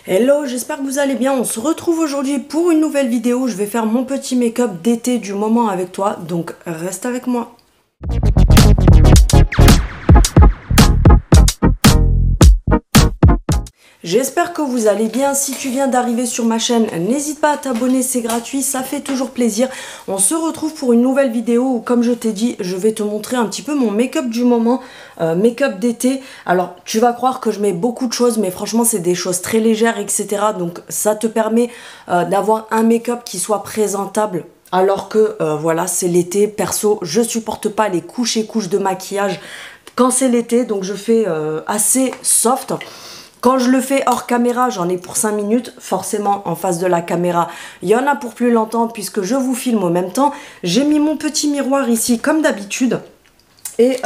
Hello, j'espère que vous allez bien. On se retrouve aujourd'hui pour une nouvelle vidéo. Je vais faire mon petit make-up d'été du moment avec toi, donc reste avec moi. J'espère que vous allez bien. Si tu viens d'arriver sur ma chaîne, n'hésite pas à t'abonner, c'est gratuit, ça fait toujours plaisir. On se retrouve pour une nouvelle vidéo où, comme je t'ai dit, je vais te montrer un petit peu mon make-up du moment, make-up d'été. Alors, tu vas croire que je mets beaucoup de choses, mais franchement, c'est des choses très légères, etc. Donc, ça te permet d'avoir un make-up qui soit présentable. Alors que, voilà, c'est l'été. Perso, je supporte pas les couches et couches de maquillage quand c'est l'été, donc je fais assez soft. Quand je le fais hors caméra, j'en ai pour 5 minutes. Forcément, en face de la caméra, il y en a pour plus longtemps puisque je vous filme en même temps. J'ai mis mon petit miroir ici comme d'habitude. Et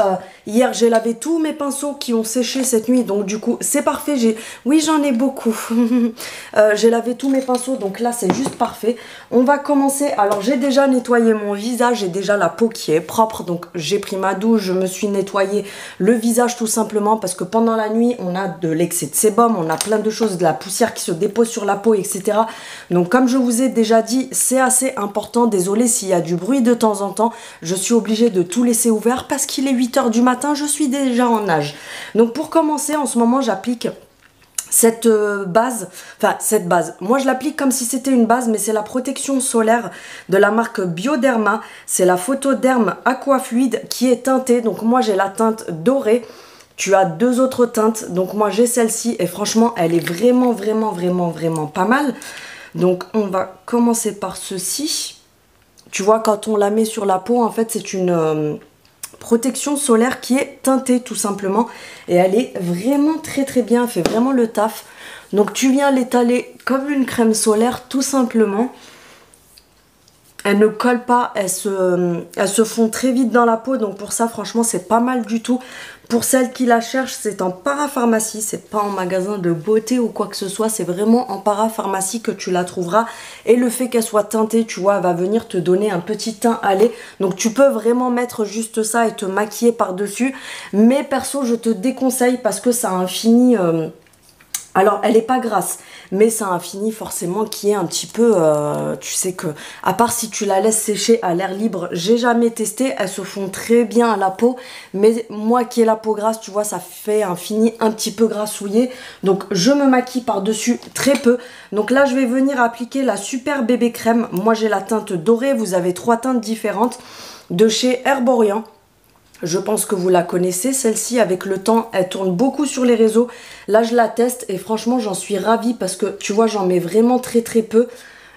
hier, j'ai lavé tous mes pinceaux qui ont séché cette nuit. Donc du coup, c'est parfait. Oui, j'en ai beaucoup. J'ai lavé tous mes pinceaux. Donc là, c'est juste parfait. On va commencer. Alors, j'ai déjà nettoyé mon visage. J'ai déjà la peau qui est propre. Donc, j'ai pris ma douche. Je me suis nettoyé le visage tout simplement. Parce que pendant la nuit, on a de l'excès de sébum. On a plein de choses, de la poussière qui se dépose sur la peau, etc. Donc, comme je vous ai déjà dit, c'est assez important. Désolée s'il y a du bruit de temps en temps. Je suis obligée de tout laisser ouvert parce qu'il est 8 h du matin, je suis déjà en nage. Donc pour commencer, en ce moment, j'applique cette base, moi je l'applique comme si c'était une base, mais c'est la protection solaire de la marque Bioderma. C'est la Photoderm Aqua Fluide qui est teintée. Donc moi j'ai la teinte dorée. Tu as deux autres teintes. Donc moi j'ai celle-ci et franchement elle est vraiment pas mal. Donc on va commencer par ceci. Tu vois, quand on la met sur la peau, en fait c'est une protection solaire qui est teintée tout simplement et elle est vraiment très bien, elle fait vraiment le taf. Donc tu viens l'étaler comme une crème solaire tout simplement. Elle ne colle pas, elle se fond très vite dans la peau, donc pour ça franchement c'est pas mal du tout. Pour celles qui la cherchent, c'est en parapharmacie, c'est pas en magasin de beauté ou quoi que ce soit, c'est vraiment en parapharmacie que tu la trouveras. Et le fait qu'elle soit teintée, tu vois, elle va venir te donner un petit teint allé. Donc tu peux vraiment mettre juste ça et te maquiller par-dessus. Mais perso, je te déconseille parce que ça a un fini... Alors, elle n'est pas grasse, mais ça a un fini forcément qui est un petit peu... tu sais que, à part si tu la laisses sécher à l'air libre, j'ai jamais testé. Elles se font très bien à la peau, mais moi qui ai la peau grasse, tu vois, ça fait un fini un petit peu grassouillé. Donc, je me maquille par-dessus très peu. Donc là, je vais venir appliquer la Super Bébé Crème. Moi, j'ai la teinte dorée. Vous avez 3 teintes différentes de chez Herborian. Je pense que vous la connaissez, celle-ci, avec le temps, elle tourne beaucoup sur les réseaux. Là, je la teste et franchement, j'en suis ravie parce que, tu vois, j'en mets vraiment très peu.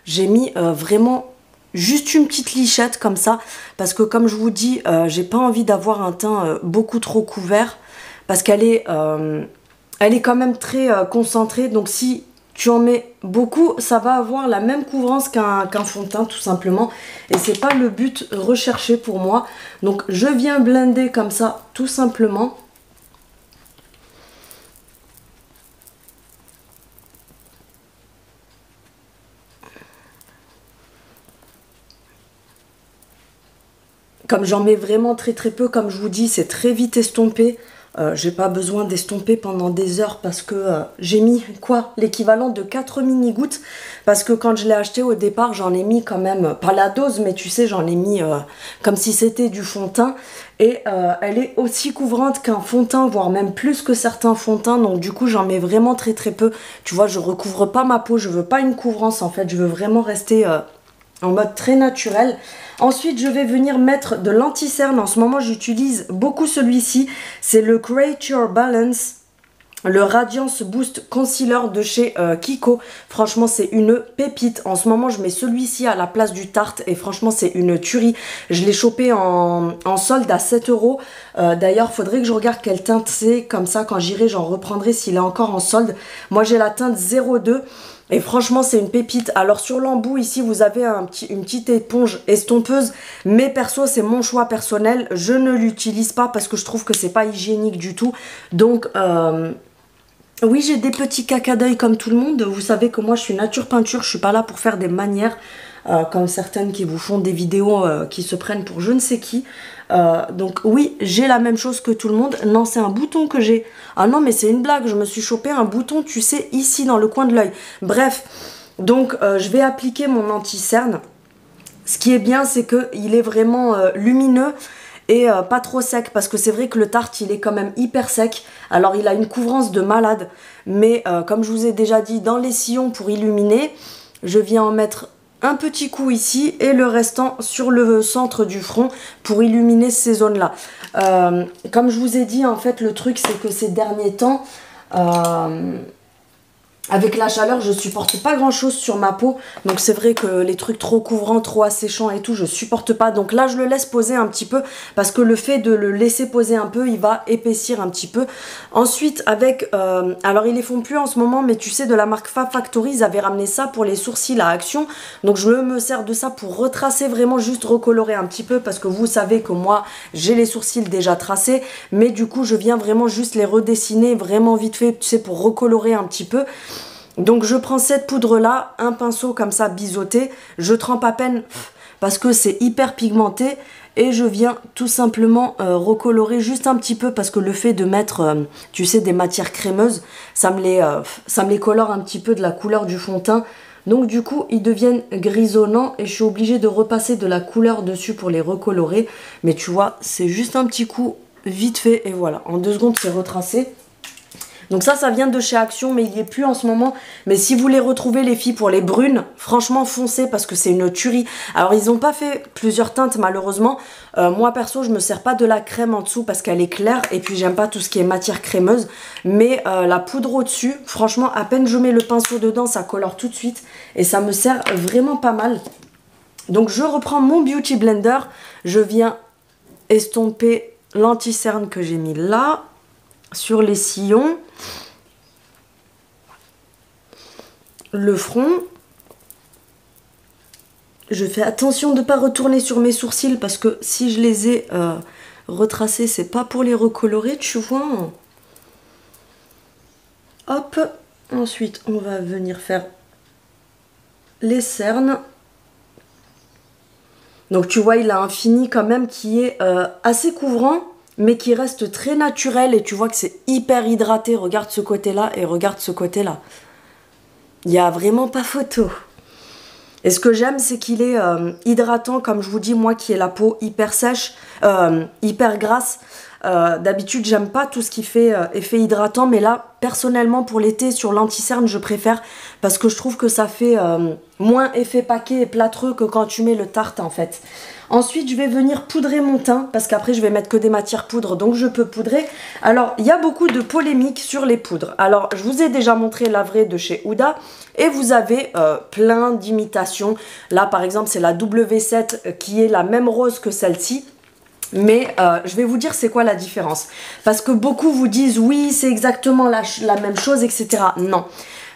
J'ai mis vraiment juste une petite lichette comme ça parce que, comme je vous dis, j'ai pas envie d'avoir un teint beaucoup trop couvert parce qu'elle est quand même très concentrée. Donc, si tu en mets beaucoup, ça va avoir la même couvrance qu'un fond de teint tout simplement. Et c'est pas le but recherché pour moi. Donc je viens blender comme ça tout simplement. Comme j'en mets vraiment très peu, comme je vous dis, c'est très vite estompé. J'ai pas besoin d'estomper pendant des heures parce que j'ai mis quoi, l'équivalent de 4 mini gouttes parce que quand je l'ai acheté au départ j'en ai mis quand même, pas la dose mais tu sais j'en ai mis comme si c'était du fond de teint et elle est aussi couvrante qu'un fond de teint voire même plus que certains fonds de teint, donc du coup j'en mets vraiment très peu. Tu vois, je recouvre pas ma peau, je veux pas une couvrance en fait, je veux vraiment rester en mode très naturel. Ensuite, je vais venir mettre de l'anti-cerne. En ce moment, j'utilise beaucoup celui-ci. C'est le Create Your Balance, le Radiance Boost Concealer de chez Kiko. Franchement, c'est une pépite. En ce moment, je mets celui-ci à la place du Tarte. Et franchement, c'est une tuerie. Je l'ai chopé en solde à 7 €. D'ailleurs, faudrait que je regarde quelle teinte c'est. Comme ça, quand j'irai, j'en reprendrai s'il est encore en solde. Moi, j'ai la teinte 02. Et franchement, c'est une pépite. Alors, sur l'embout, ici, vous avez une petite éponge estompeuse. Mais perso, c'est mon choix personnel. Je ne l'utilise pas parce que je trouve que c'est pas hygiénique du tout. Donc, oui, j'ai des petits caca d'œil comme tout le monde. Vous savez que moi, je suis nature peinture. Je suis pas là pour faire des manières. comme certaines qui vous font des vidéos qui se prennent pour je ne sais qui. Donc oui, j'ai la même chose que tout le monde. Non, c'est un bouton que j'ai. Ah non, mais c'est une blague, je me suis chopé un bouton, tu sais, ici dans le coin de l'œil. Bref, donc je vais appliquer mon anti-cerne. Ce qui est bien, c'est qu'il est vraiment lumineux et pas trop sec, parce que c'est vrai que le Tarte, il est quand même hyper sec. Alors il a une couvrance de malade, mais comme je vous ai déjà dit, dans les sillons pour illuminer, je viens en mettre un petit coup ici et le restant sur le centre du front pour illuminer ces zones-là. Comme je vous ai dit, en fait, le truc, c'est que ces derniers temps, avec la chaleur, je supporte pas grand chose sur ma peau. Donc c'est vrai que les trucs trop couvrants, trop asséchants et tout, je supporte pas. Donc là, je le laisse poser un petit peu, parce que le fait de le laisser poser un peu, il va épaissir un petit peu. Ensuite, avec... alors ils les font plus en ce moment, mais tu sais, de la marque Fab Factory, ils avaient ramené ça pour les sourcils à action. Donc je me sers de ça pour retracer, vraiment juste recolorer un petit peu, parce que vous savez que moi, j'ai les sourcils déjà tracés. Mais du coup, je viens vraiment juste les redessiner vraiment vite fait, tu sais, pour recolorer un petit peu. Donc je prends cette poudre là, un pinceau comme ça biseauté, je trempe à peine parce que c'est hyper pigmenté et je viens tout simplement recolorer juste un petit peu, parce que le fait de mettre, tu sais, des matières crémeuses, ça me les colore un petit peu de la couleur du fond de teint. Donc du coup ils deviennent grisonnants et je suis obligée de repasser de la couleur dessus pour les recolorer. Mais tu vois, c'est juste un petit coup vite fait et voilà, en 2 secondes c'est retracé. Donc ça vient de chez Action, mais il n'y est plus en ce moment. Mais si vous les retrouvez, les filles, pour les brunes, franchement, foncez, parce que c'est une tuerie. Alors, ils n'ont pas fait plusieurs teintes, malheureusement. Moi, perso, je me sers pas de la crème en dessous, parce qu'elle est claire. Et puis, j'aime pas tout ce qui est matière crémeuse. Mais la poudre au-dessus, franchement, à peine je mets le pinceau dedans, ça colore tout de suite. Et ça me sert vraiment pas mal. Donc, je reprends mon Beauty Blender. Je viens estomper l'anti-cerne que j'ai mis là, sur les sillons, le front. Je fais attention de ne pas retourner sur mes sourcils, parce que si je les ai retracés, c'est pas pour les recolorer, tu vois. Hop, ensuite on va venir faire les cernes. Donc tu vois, il a un fini quand même qui est assez couvrant, mais qui reste très naturel, et tu vois que c'est hyper hydraté. Regarde ce côté-là et regarde ce côté-là. Il n'y a vraiment pas photo. Et ce que j'aime, c'est qu'il est hydratant, comme je vous dis, moi qui ai la peau hyper sèche, hyper grasse. D'habitude, j'aime pas tout ce qui fait effet hydratant, mais là, personnellement, pour l'été, sur l'anti-cerne, je préfère, parce que je trouve que ça fait moins effet paquet et plâtreux que quand tu mets le Tarte, en fait. Ensuite, je vais venir poudrer mon teint, parce qu'après, je vais mettre que des matières poudres, donc je peux poudrer. Alors, il y a beaucoup de polémiques sur les poudres. Alors, je vous ai déjà montré la vraie de chez Huda, et vous avez plein d'imitations. Là, par exemple, c'est la W7 qui est la même rose que celle-ci. Mais je vais vous dire c'est quoi la différence. Parce que beaucoup vous disent oui, c'est exactement la même chose, etc. Non.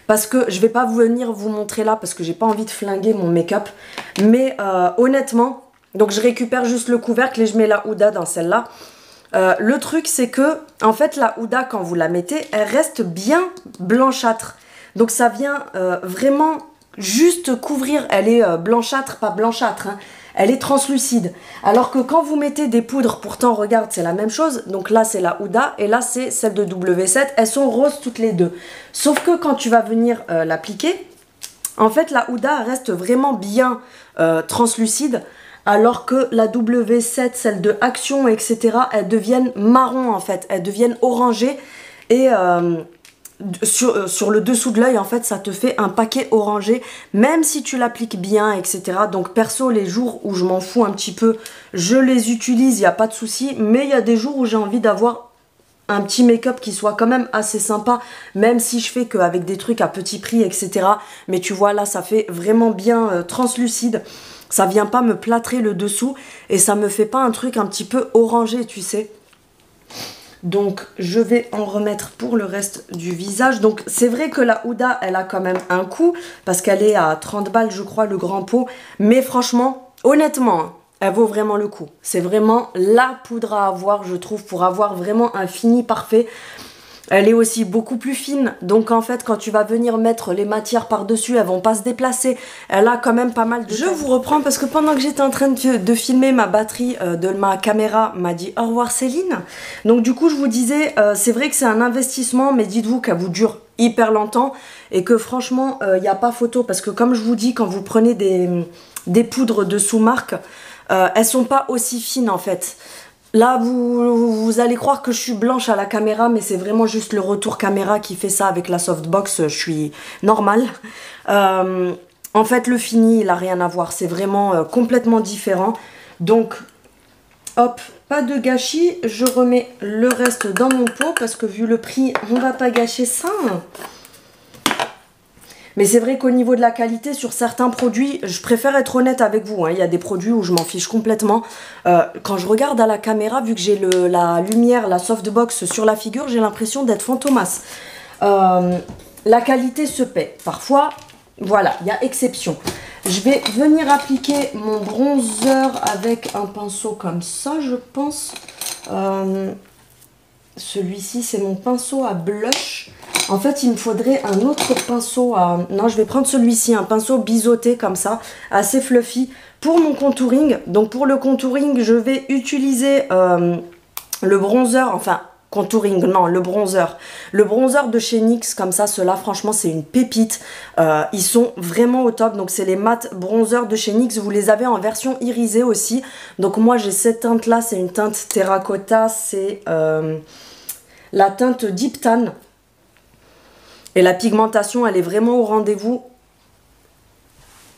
Parce que je vais pas venir vous montrer là, parce que j'ai pas envie de flinguer mon make-up. Mais honnêtement, donc je récupère juste le couvercle et je mets la Huda dans celle-là. Le truc, c'est que, en fait, la Huda, quand vous la mettez, elle reste bien blanchâtre. Donc ça vient vraiment juste couvrir. Elle est blanchâtre, pas blanchâtre, hein. Elle est translucide. Alors que quand vous mettez des poudres, pourtant, regarde, c'est la même chose. Donc là, c'est la Huda et là, c'est celle de W7. Elles sont roses toutes les deux. Sauf que quand tu vas venir l'appliquer, en fait, la Huda reste vraiment bien translucide. Alors que la W7, celle de Action, etc., elles deviennent marron, en fait. Elles deviennent orangées. Et sur le dessous de l'œil, en fait, ça te fait un paquet orangé, même si tu l'appliques bien, etc. Donc perso, les jours où je m'en fous un petit peu, je les utilise, il n'y a pas de souci. Mais il y a des jours où j'ai envie d'avoir un petit make-up qui soit quand même assez sympa, même si je fais qu'avec des trucs à petit prix, etc. Mais tu vois, là, ça fait vraiment bien translucide. Ça vient pas me plâtrer le dessous et ça me fait pas un truc un petit peu orangé, tu sais. Donc je vais en remettre pour le reste du visage. Donc c'est vrai que la Huda, elle a quand même un coût, parce qu'elle est à 30 balles, je crois, le grand pot. Mais franchement, honnêtement, hein, elle vaut vraiment le coup. C'est vraiment la poudre à avoir, je trouve, pour avoir vraiment un fini parfait. Elle est aussi beaucoup plus fine, donc en fait quand tu vas venir mettre les matières par-dessus, elles vont pas se déplacer. Elle a quand même pas mal de... Je vous reprends parce que pendant que j'étais en train de filmer, ma batterie de ma caméra m'a dit au revoir Céline. Donc du coup je vous disais, c'est vrai que c'est un investissement, mais dites-vous qu'elle vous dure hyper longtemps et que franchement il n'y a pas photo, parce que comme je vous dis, quand vous prenez des poudres de sous-marque, elles sont pas aussi fines en fait. Là, vous allez croire que je suis blanche à la caméra, mais c'est vraiment juste le retour caméra qui fait ça avec la softbox. Je suis normale. En fait, le fini, il n'a rien à voir. C'est vraiment complètement différent. Donc, hop, pas de gâchis. Je remets le reste dans mon pot parce que vu le prix, on ne va pas gâcher ça. Mais c'est vrai qu'au niveau de la qualité, sur certains produits, je préfère être honnête avec vous. Hein. Il y a des produits où je m'en fiche complètement. Quand je regarde à la caméra, vu que j'ai la lumière, la softbox sur la figure, j'ai l'impression d'être Fantomas. La qualité se paie. Parfois, voilà, il y a exception. Je vais venir appliquer mon bronzer avec un pinceau comme ça, je pense. Celui-ci, c'est mon pinceau à blush. En fait, il me faudrait un autre pinceau à... Non, je vais prendre celui-ci, un pinceau biseauté comme ça, assez fluffy, pour mon contouring. Donc, pour le contouring, je vais utiliser le bronzer, enfin, contouring, non, le bronzer. Le bronzer de chez NYX, comme ça, ceux-là, franchement, c'est une pépite. Ils sont vraiment au top. Donc, c'est les mat bronzer de chez NYX. Vous les avez en version irisée aussi. Donc, moi, j'ai cette teinte-là, c'est une teinte terracotta, c'est la teinte Deep Tan. Et la pigmentation, elle est vraiment au rendez-vous.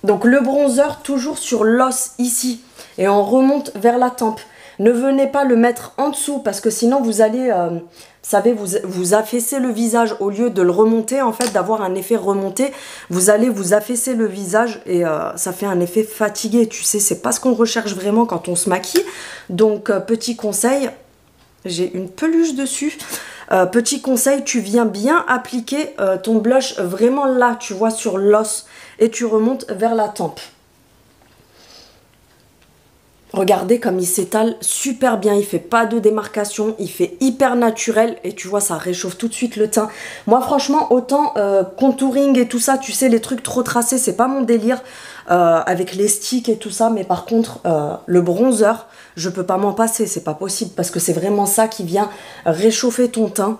Donc le bronzer, toujours sur l'os ici. Et on remonte vers la tempe. Ne venez pas le mettre en dessous parce que sinon vous allez, vous savez, vous affaissez le visage. Au lieu de le remonter, en fait, d'avoir un effet remonté, vous allez vous affaisser le visage et ça fait un effet fatigué. Tu sais, c'est pas ce qu'on recherche vraiment quand on se maquille. Donc, petit conseil, j'ai une peluche dessus. Petit conseil, tu viens bien appliquer ton blush vraiment là, tu vois, sur l'os, et tu remontes vers la tempe. Regardez comme il s'étale super bien, il fait pas de démarcation, il fait hyper naturel et tu vois, ça réchauffe tout de suite le teint. Moi franchement, autant contouring et tout ça, tu sais, les trucs trop tracés, c'est pas mon délire avec les sticks et tout ça, mais par contre, le bronzer, je peux pas m'en passer, c'est pas possible parce que c'est vraiment ça qui vient réchauffer ton teint.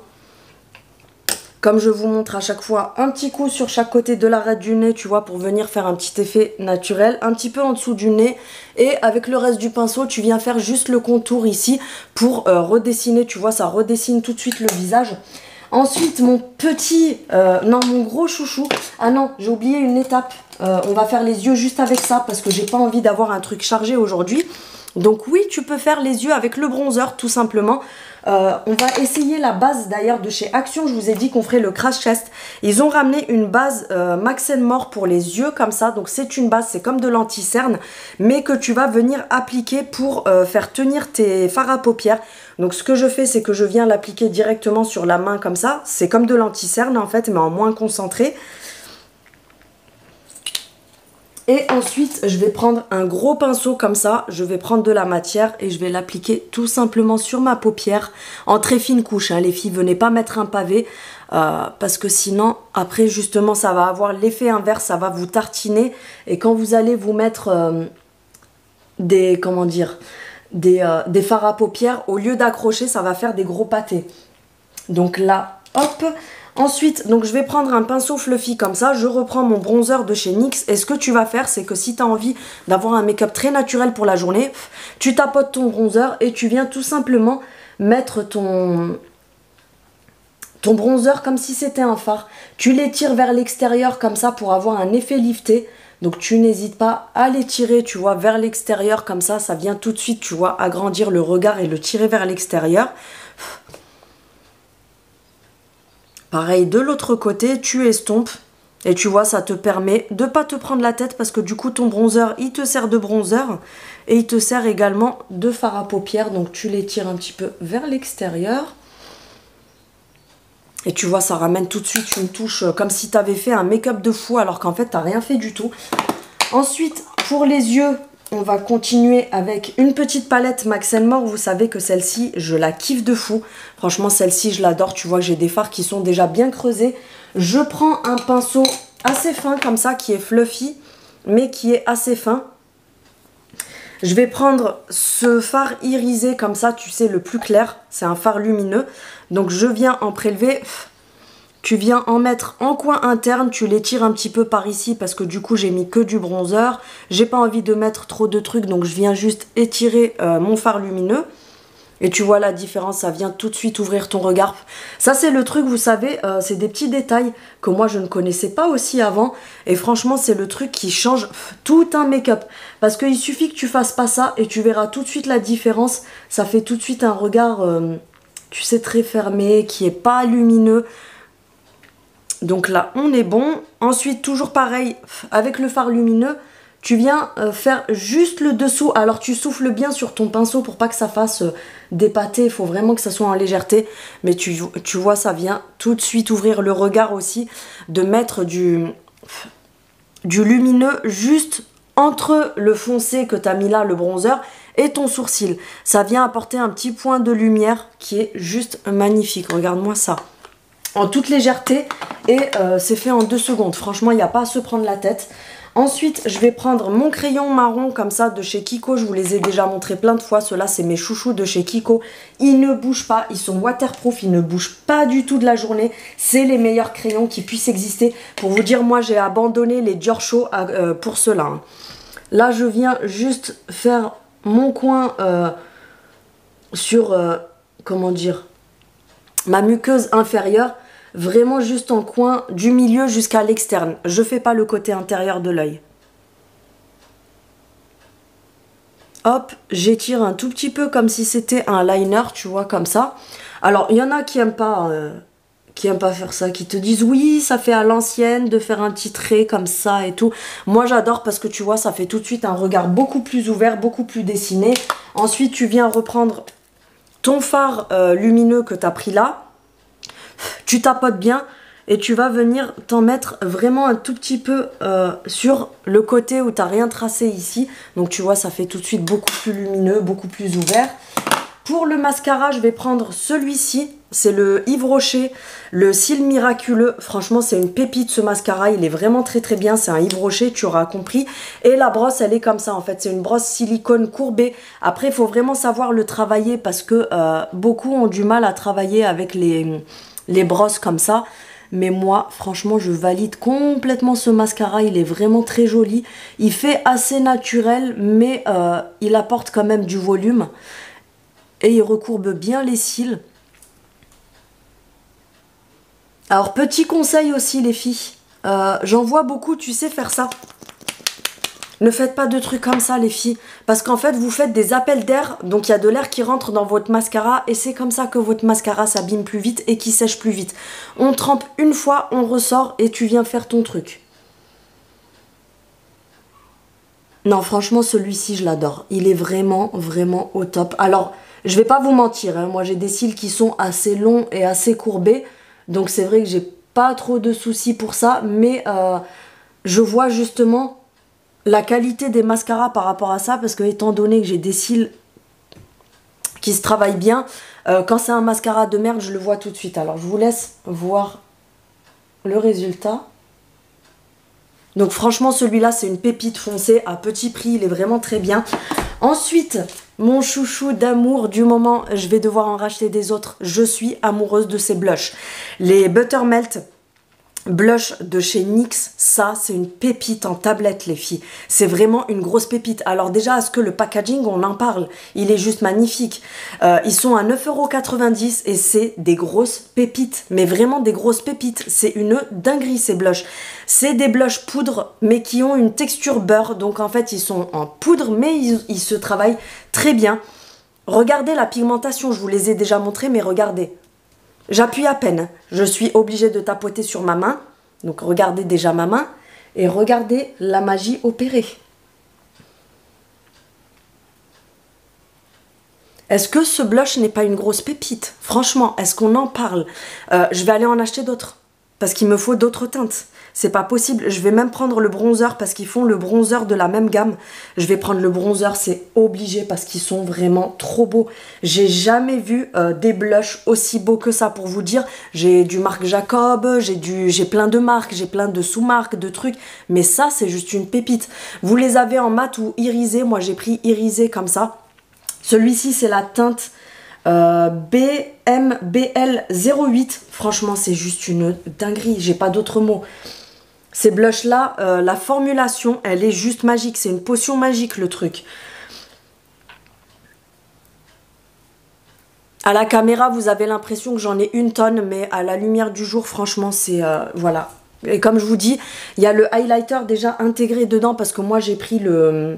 Comme je vous montre à chaque fois, un petit coup sur chaque côté de l'arête du nez, tu vois, pour venir faire un petit effet naturel. Un petit peu en dessous du nez. Et avec le reste du pinceau, tu viens faire juste le contour ici pour redessiner. Tu vois, ça redessine tout de suite le visage. Ensuite, mon petit... non, mon gros chouchou. Ah non, j'ai oublié une étape. On va faire les yeux juste avec ça parce que j'ai pas envie d'avoir un truc chargé aujourd'hui. Donc oui, tu peux faire les yeux avec le bronzer tout simplement. On va essayer la base d'ailleurs de chez Action. Je vous ai dit qu'on ferait le Crash Test. Ils ont ramené une base Max & More pour les yeux comme ça. Donc c'est une base, c'est comme de l'anti-cerne, mais que tu vas venir appliquer pour faire tenir tes fards à paupières. Donc ce que je fais, c'est que je viens l'appliquer directement sur la main comme ça. C'est comme de l'anti-cerne en fait, mais en moins concentré. Et ensuite, je vais prendre un gros pinceau comme ça, je vais prendre de la matière et je vais l'appliquer tout simplement sur ma paupière en très fine couche. Hein. Les filles, venez pas mettre un pavé parce que sinon, après justement, ça va avoir l'effet inverse, ça va vous tartiner. Et quand vous allez vous mettre des fards à paupières, au lieu d'accrocher, ça va faire des gros pâtés. Donc là, hop. Ensuite, donc je vais prendre un pinceau fluffy comme ça, je reprends mon bronzer de chez NYX et ce que tu vas faire, c'est que si tu as envie d'avoir un make-up très naturel pour la journée, tu tapotes ton bronzer et tu viens tout simplement mettre ton bronzer comme si c'était un fard. Tu l'étires vers l'extérieur comme ça pour avoir un effet lifté. Donc tu n'hésites pas à l'étirer, tu vois, vers l'extérieur comme ça vient tout de suite, tu vois, agrandir le regard et le tirer vers l'extérieur. Pareil, de l'autre côté, tu estompes et tu vois, ça te permet de ne pas te prendre la tête parce que du coup, ton bronzer, il te sert de bronzer et il te sert également de fard à paupières. Donc, tu l'étires un petit peu vers l'extérieur. Et tu vois, ça ramène tout de suite une touche comme si tu avais fait un make-up de fou alors qu'en fait, tu n'as rien fait du tout. Ensuite, pour les yeux, On va continuer avec une petite palette Max More. Vous savez que celle-ci, je la kiffe de fou. Franchement, celle-ci, je l'adore. Tu vois, j'ai des fards qui sont déjà bien creusés. Je prends un pinceau assez fin comme ça, qui est fluffy, mais qui est assez fin. Je vais prendre ce fard irisé comme ça, tu sais, le plus clair. C'est un fard lumineux. Donc, je viens en prélever. Tu viens en mettre en coin interne, tu l'étires un petit peu par ici parce que du coup j'ai mis que du bronzer. J'ai pas envie de mettre trop de trucs donc je viens juste étirer mon fard lumineux. Et tu vois la différence, ça vient tout de suite ouvrir ton regard. Ça c'est le truc, vous savez, c'est des petits détails que moi je ne connaissais pas aussi avant. Et franchement c'est le truc qui change tout un make-up. Parce qu'il suffit que tu fasses pas ça et tu verras tout de suite la différence. Ça fait tout de suite un regard, tu sais, très fermé, qui est pas lumineux. Donc là, on est bon. Ensuite, toujours pareil, avec le fard lumineux, tu viens faire juste le dessous. Alors, tu souffles bien sur ton pinceau pour pas que ça fasse des pâtés. Il faut vraiment que ça soit en légèreté. Mais tu vois, ça vient tout de suite ouvrir le regard aussi. De mettre du lumineux juste entre le foncé que tu as mis là, le bronzer, et ton sourcil. Ça vient apporter un petit point de lumière qui est juste magnifique. Regarde-moi ça. En toute légèreté et c'est fait en 2 secondes. Franchement, il n'y a pas à se prendre la tête. Ensuite, je vais prendre mon crayon marron comme ça de chez Kiko. Je vous les ai déjà montrés plein de fois. Ceux-là, c'est mes chouchous de chez Kiko. Ils ne bougent pas. Ils sont waterproof. Ils ne bougent pas du tout de la journée. C'est les meilleurs crayons qui puissent exister. Pour vous dire, moi, j'ai abandonné les Dior Show pour ceux-là. Hein. Là, je viens juste faire mon coin sur, comment dire, ma muqueuse inférieure. Vraiment juste en coin du milieu jusqu'à l'externe. Je fais pas le côté intérieur de l'œil. Hop, j'étire un tout petit peu comme si c'était un liner, tu vois, comme ça. Alors, il y en a qui aiment pas faire ça, qui te disent oui, ça fait à l'ancienne de faire un petit trait comme ça et tout. Moi, j'adore parce que tu vois, ça fait tout de suite un regard beaucoup plus ouvert, beaucoup plus dessiné. Ensuite, tu viens reprendre ton fard lumineux que tu as pris là. Tu tapotes bien et tu vas venir t'en mettre vraiment un tout petit peu sur le côté où tu n'as rien tracé ici. Donc tu vois, ça fait tout de suite beaucoup plus lumineux, beaucoup plus ouvert. Pour le mascara, je vais prendre celui-ci. C'est le Yves Rocher, le Cils Miraculeux. Franchement, c'est une pépite ce mascara. Il est vraiment très très bien. C'est un Yves Rocher, tu auras compris. Et la brosse, elle est comme ça en fait. C'est une brosse silicone courbée. Après, il faut vraiment savoir le travailler parce que beaucoup ont du mal à travailler avec les brosses comme ça. Mais moi, franchement, je valide complètement ce mascara. Il est vraiment très joli. Il fait assez naturel, mais il apporte quand même du volume. Et il recourbe bien les cils. Alors, petit conseil aussi, les filles. J'en vois beaucoup, tu sais, faire ça. Ne faites pas de trucs comme ça, les filles. Parce qu'en fait, vous faites des appels d'air. Donc, il y a de l'air qui rentre dans votre mascara. Et c'est comme ça que votre mascara s'abîme plus vite et qui sèche plus vite. On trempe une fois, on ressort et tu viens faire ton truc. Non, franchement, celui-ci, je l'adore. Il est vraiment, vraiment au top. Alors, je vais pas vous mentir. Hein, moi, j'ai des cils qui sont assez longs et assez courbés. Donc, c'est vrai que j'ai pas trop de soucis pour ça. Mais je vois justement la qualité des mascaras par rapport à ça, parce que étant donné que j'ai des cils qui se travaillent bien, quand c'est un mascara de merde, je le vois tout de suite. Alors je vous laisse voir le résultat. Donc franchement, celui-là, c'est une pépite foncée à petit prix, il est vraiment très bien. Ensuite, mon chouchou d'amour du moment, je vais devoir en racheter des autres. Je suis amoureuse de ces blushs. Les Buttermelt blush de chez NYX, ça c'est une pépite en tablette les filles, c'est vraiment une grosse pépite. Alors déjà, est-ce que le packaging, on en parle, il est juste magnifique. Ils sont à 9,90 € et c'est des grosses pépites, mais vraiment des grosses pépites. C'est une dinguerie ces blushs. C'est des blushs poudre mais qui ont une texture beurre, donc en fait ils sont en poudre mais ils se travaillent très bien. Regardez la pigmentation, je vous les ai déjà montrés, mais regardez. J'appuie à peine, je suis obligée de tapoter sur ma main, donc regardez déjà ma main, et regardez la magie opérée. Est-ce que ce blush n'est pas une grosse pépite? Franchement, est-ce qu'on en parle? Je vais aller en acheter d'autres, parce qu'il me faut d'autres teintes. c'est pas possible. Je vais même prendre le bronzer parce qu'ils font le bronzer de la même gamme. Je vais prendre le bronzer, c'est obligé parce qu'ils sont vraiment trop beaux. J'ai jamais vu des blushs aussi beaux que ça, pour vous dire. J'ai du Marc Jacob, j'ai plein de marques, j'ai plein de sous-marques, de trucs. Mais ça, c'est juste une pépite. Vous les avez en mat ou irisé. Moi, j'ai pris irisé comme ça. Celui-ci, c'est la teinte BMBL08. Franchement, c'est juste une dinguerie. J'ai pas d'autres mots. Ces blushs-là, la formulation, elle est juste magique. C'est une potion magique, le truc. À la caméra, vous avez l'impression que j'en ai une tonne, mais à la lumière du jour, franchement, c'est... voilà. Et comme je vous dis, il y a le highlighter déjà intégré dedans, parce que moi, j'ai pris le...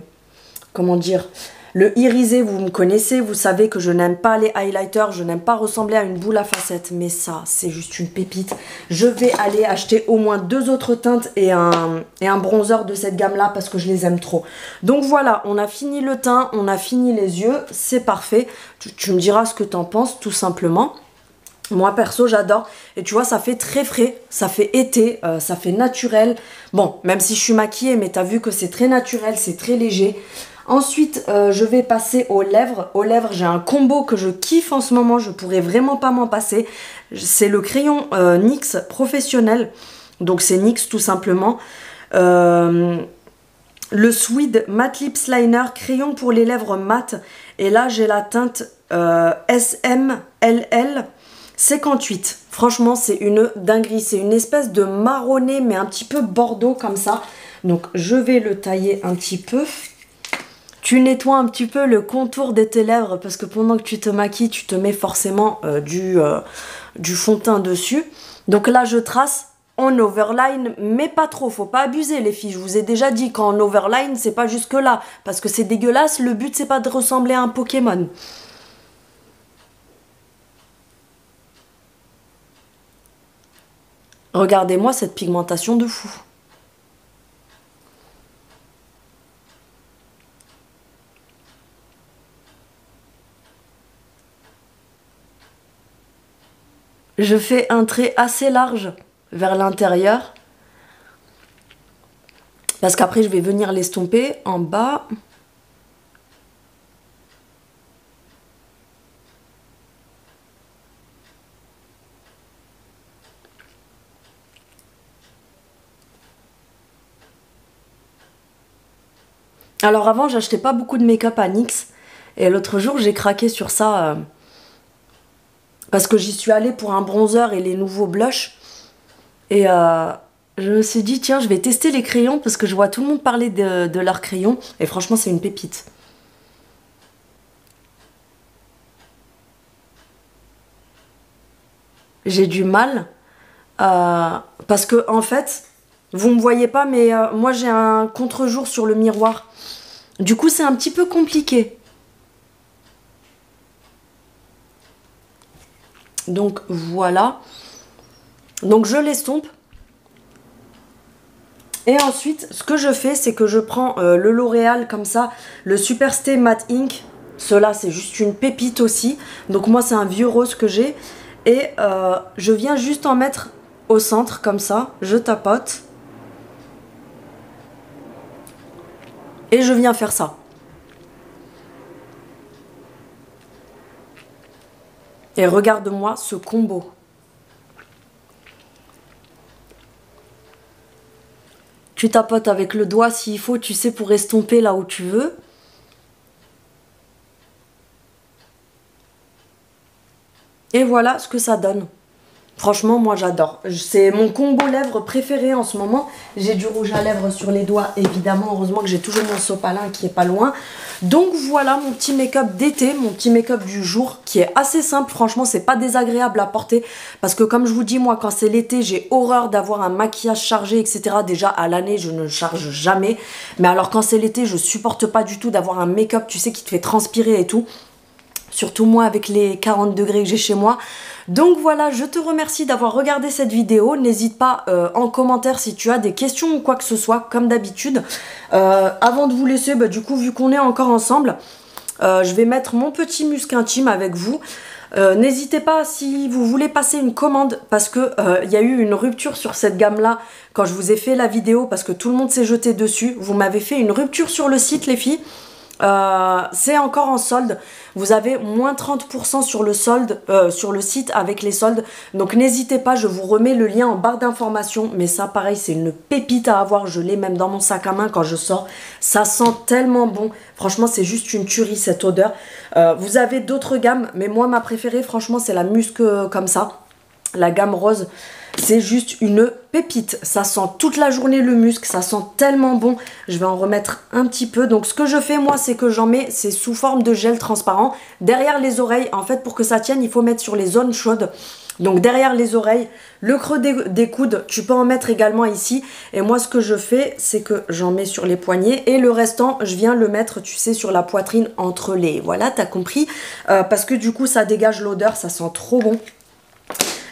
Comment dire ? Le irisé, vous me connaissez, vous savez que je n'aime pas les highlighters, je n'aime pas ressembler à une boule à facettes, mais ça, c'est juste une pépite. Je vais aller acheter au moins 2 autres teintes et un bronzer de cette gamme-là parce que je les aime trop. Donc voilà, on a fini le teint, on a fini les yeux, c'est parfait. Tu me diras ce que t'en penses, tout simplement. Moi perso j'adore, et tu vois ça fait très frais, ça fait été, ça fait naturel. Bon, même si je suis maquillée, mais t'as vu que c'est très naturel, c'est très léger. Ensuite, je vais passer aux lèvres. Aux lèvres, j'ai un combo que je kiffe en ce moment. Je pourrais vraiment pas m'en passer. C'est le crayon NYX professionnel. Donc, c'est NYX tout simplement. Le Swede Matte Lips Liner, crayon pour les lèvres mat. Et là, j'ai la teinte SMLL 58. Franchement, c'est une dinguerie. C'est une espèce de marronné, mais un petit peu bordeaux comme ça. Donc, je vais le tailler un petit peu. Tu nettoies un petit peu le contour de tes lèvres parce que pendant que tu te maquilles, tu te mets forcément du fond de teint dessus. Donc là, je trace en overline, mais pas trop. Faut pas abuser, les filles. Je vous ai déjà dit qu'en overline, c'est pas jusque là parce que c'est dégueulasse. Le but, c'est pas de ressembler à un Pokémon. Regardez-moi cette pigmentation de fou. Je fais un trait assez large vers l'intérieur. Parce qu'après, je vais venir l'estomper en bas. Alors avant, j'achetais pas beaucoup de make-up à NYX. Et l'autre jour, j'ai craqué sur ça... parce que j'y suis allée pour un bronzer et les nouveaux blushs. Et je me suis dit, tiens, je vais tester les crayons parce que je vois tout le monde parler de leurs crayons. Et franchement, c'est une pépite. J'ai du mal parce que, en fait, vous me voyez pas, mais moi, j'ai un contre-jour sur le miroir. Du coup, c'est un petit peu compliqué. Donc voilà, donc je l'estompe et ensuite ce que je fais c'est que je prends le L'Oréal comme ça, le Superstay Matte Ink, cela c'est juste une pépite aussi, donc moi c'est un vieux rose que j'ai et je viens juste en mettre au centre comme ça, je tapote et je viens faire ça. Et regarde-moi ce combo. Tu tapotes avec le doigt s'il faut, tu sais, pour estomper là où tu veux. Et voilà ce que ça donne. Franchement, moi j'adore. C'est mon combo lèvres préféré en ce moment. J'ai du rouge à lèvres sur les doigts, évidemment. Heureusement que j'ai toujours mon sopalin qui est pas loin. Donc voilà mon petit make-up d'été, mon petit make-up du jour qui est assez simple. Franchement, c'est pas désagréable à porter. Parce que comme je vous dis, moi quand c'est l'été, j'ai horreur d'avoir un maquillage chargé, etc. Déjà à l'année, je ne charge jamais. Mais alors quand c'est l'été, je supporte pas du tout d'avoir un make-up, tu sais, qui te fait transpirer et tout. Surtout moi avec les 40 degrés que j'ai chez moi. Donc voilà, je te remercie d'avoir regardé cette vidéo. N'hésite pas en commentaire si tu as des questions ou quoi que ce soit, comme d'habitude. Avant de vous laisser, du coup, vu qu'on est encore ensemble, je vais mettre mon petit musc intime avec vous. N'hésitez pas si vous voulez passer une commande parce que il y a eu une rupture sur cette gamme là quand je vous ai fait la vidéo parce que tout le monde s'est jeté dessus. Vous m'avez fait une rupture sur le site les filles. C'est encore en solde. Vous avez moins 30% sur le solde, sur le site avec les soldes. Donc n'hésitez pas, je vous remets le lien en barre d'informations. Mais ça pareil, c'est une pépite à avoir. Je l'ai même dans mon sac à main quand je sors. Ça sent tellement bon. Franchement, c'est juste une tuerie cette odeur. Vous avez d'autres gammes, mais moi ma préférée franchement c'est la musc comme ça. La gamme rose. C'est juste une pépite. Ça sent toute la journée le musc. Ça sent tellement bon. Je vais en remettre un petit peu. Donc, ce que je fais, moi, c'est que j'en mets, c'est sous forme de gel transparent. Derrière les oreilles, en fait, pour que ça tienne, il faut mettre sur les zones chaudes. Donc, derrière les oreilles, le creux des coudes, tu peux en mettre également ici. Et moi, ce que je fais, c'est que j'en mets sur les poignets. Et le restant, je viens le mettre, tu sais, sur la poitrine entre les... Voilà, t'as compris. Parce que du coup, ça dégage l'odeur. Ça sent trop bon.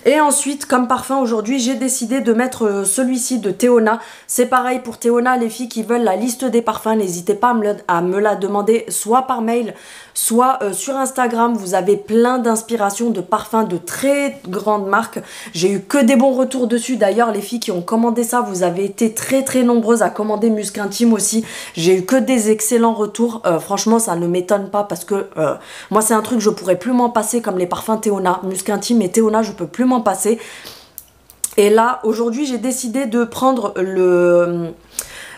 Et ensuite, comme parfum, aujourd'hui, j'ai décidé de mettre celui-ci de Théona. C'est pareil pour Théona, les filles qui veulent la liste des parfums, n'hésitez pas à me la demander soit par mail, soit sur Instagram. Vous avez plein d'inspirations de parfums de très grandes marques. J'ai eu que des bons retours dessus. D'ailleurs, les filles qui ont commandé ça, vous avez été très nombreuses à commander Musc Intime aussi. J'ai eu que des excellents retours. Franchement, ça ne m'étonne pas parce que moi, c'est un truc, je pourrais plus m'en passer comme les parfums Théona. Musc Intime et Théona, je peux plus m'en passer. Et là, aujourd'hui, j'ai décidé de prendre le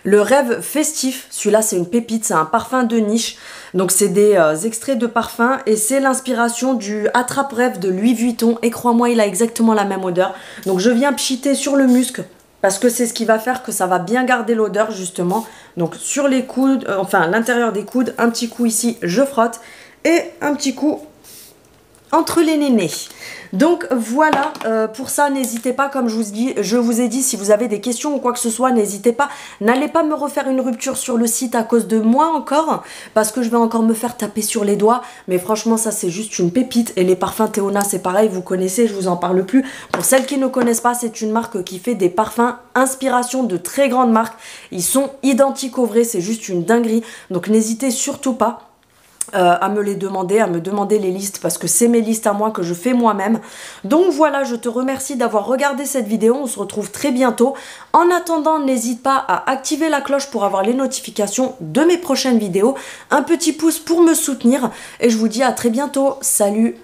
Rêve Festif. Celui-là, c'est une pépite, c'est un parfum de niche. Donc, c'est des extraits de parfum et c'est l'inspiration du Attrape Rêve de Louis Vuitton. Et crois-moi, il a exactement la même odeur. Donc, je viens pchiter sur le musc parce que c'est ce qui va faire que ça va bien garder l'odeur, justement. Donc, sur les coudes, enfin, l'intérieur des coudes, un petit coup ici, je frotte et un petit coup entre les nénés. Donc voilà, pour ça n'hésitez pas, comme je vous ai dit, si vous avez des questions ou quoi que ce soit, n'hésitez pas. N'allez pas me refaire une rupture sur le site à cause de moi encore, parce que je vais encore me faire taper sur les doigts. Mais franchement, ça c'est juste une pépite. Et les parfums Théona, c'est pareil, vous connaissez, je vous en parle plus. Pour celles qui ne connaissent pas, c'est une marque qui fait des parfums inspiration de très grandes marques. Ils sont identiques au vrai, c'est juste une dinguerie. Donc n'hésitez surtout pas à me les demander, à me demander les listes parce que c'est mes listes à moi que je fais moi-même. Donc voilà, je te remercie d'avoir regardé cette vidéo, on se retrouve très bientôt. En attendant, n'hésite pas à activer la cloche pour avoir les notifications de mes prochaines vidéos, un petit pouce pour me soutenir et je vous dis à très bientôt. Salut!